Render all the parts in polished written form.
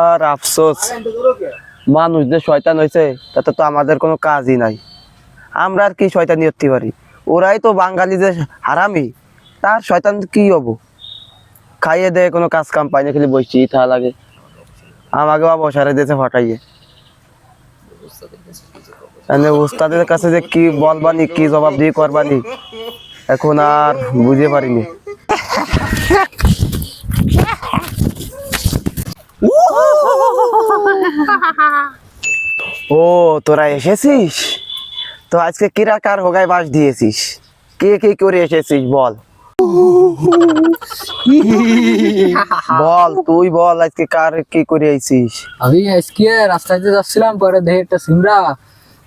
আর আফসোস, মানুষ যে শয়তান হয়েছে তাতে তো আমাদের কোনো কাজই নাই। আমরা আর কি শয়তানি করতে পারি? ওরাই তো বাঙালি যে হারামি, তার শয়তান কি হবো? খাইয়ে দেয়, কোনো কাজ কাম পাই না, খালি বসছি থা লাগে। আমাকে বা বসারে দিয়েছে ফাটাইয়ে। উস্তাদের কাছে যে কি বলবানি, কি জবাব দিয়ে করবানি, এখন আর বুঝতে পারিনি। ও তোরা এসেছিস তো, আজকে কিরা কার হোগায় বাস দিয়েছিস? কে কে করে এসেছিস বল? বল, তুই বল, আজকে কার কি করে আইছিস? আমি আজকে রাস্তায় যাচ্ছিলাম, পরে দেখে একটা সিমরা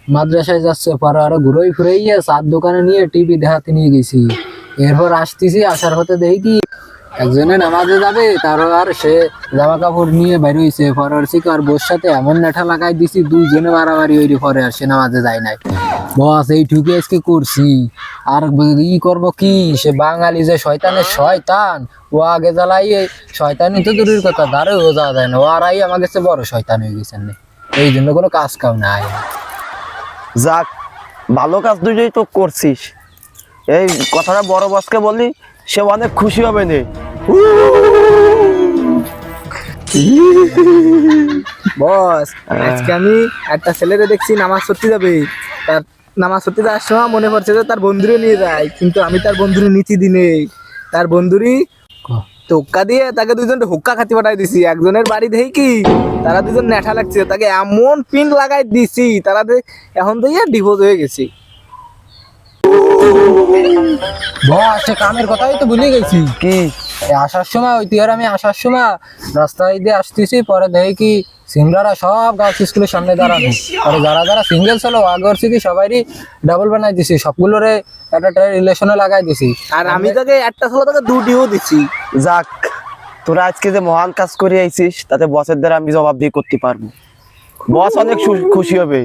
মাদ্রাসায় যাচ্ছে, পরে আরো ঘুরোই ফিরেই চার দোকানে নিয়ে টিভি দেখাতে নিয়ে গেছি। এরপর আসতেছি, আসার হতে দেখি কি একজনে নামাজে যাবে, তারও আর সে জামা কাপড় নিয়ে বাইরে হয়েছে। পরে আর বোর সাথে এমন নেঠা লাগাই দিছি, দুইজনে মারামারি হইলি। পরে আর সে নামাজে যায় নাই। বস এই ঠুকে আজকে করছি। আর ই করবো কি, সে বাঙালি যে শয়তানের শয়তান, ও আগে জ্বালাই শয়তানি তো দূরের কথা, দাঁড়েও যাওয়া যায় না। ও আরাই আমার কাছে বড় শয়তান হয়ে গেছেন, এই জন্য কোনো কাজ কাম নাই। যাক, ভালো কাজ দুটোই তো করছিস। এই কথাটা বড় বসকে বললি, সে অনেক খুশি হবে নে। বস আজকে আমি একটা ছেলেরে দেখছি নামাজ পড়তে যাবে। তার নামাজ পড়তে যাওয়ার সময় মনে পড়ছে যে তার বন্ধুরে নিয়ে যায়, কিন্তু আমি তার বন্ধুরে নিচি দিনে তার বন্ধুরই টোক্কা দিয়ে তাকে দুজন হুক্কা খাতি পাঠাই দিছি। একজনের বাড়ি দেখি কি তারা দুজন নেঠা লাগছে, তাকে এমন পিন লাগাই দিছি, তারা এখন থেকে ডিভোর্স হয়ে গেছি। বস সে কামের কথাই তো ভুলে গেছি। কি? আসার সময় ওই তুই আর আমি আসার সময় রাস্তায় দিয়ে আসতেছি, পরে দেখি কি সিমরারা সব গার্লস স্কুলের সামনে দাঁড়ানো। পরে যারা যারা সিঙ্গেল ছিল আগে করছি কি সবাইরই ডাবল বানাই দিছি, সবগুলোরে একটা রিলেশনে লাগাই দিছি। আর আমি তাকে একটা ছেলে তাকে দুটিও দিছি। যাক, তোরা আজকে যে মহান কাজ করে আইছিস, তাতে বসের দ্বারা আমি জবাব দিয়ে করতে পারবো। বস অনেক খুশি হবে।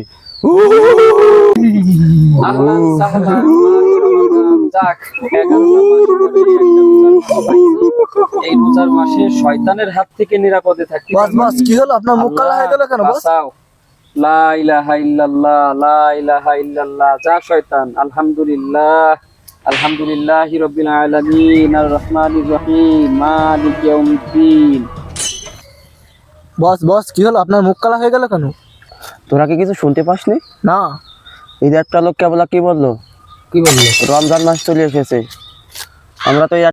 এই রোজার মাসে শয়তানের হাত থেকে নিরাপদে থাকতে বস বস কি হলো, আপনার মুখ কালা হয়ে গেল কেন বস? লা ইলাহা ইল্লাল্লাহ, লা ইলাহা ইল্লাল্লাহ। যা শয়তান, আলহামদুলিল্লাহ, আলহামদুলিল্লাহি রাব্বিল আলামিন, আর রহমানির রহিম, মালিক ইয়াউমিদ্দিন। বস বস কি হলো, আপনার মুখ কালা হয়ে গেল কেন? তোরা কি কিছু শুনতে পাসনি? না। এই যে একটা লোক কেবলা কি বললো, কি বললো? রমজান মাস চলে এসেছে, আমরা তো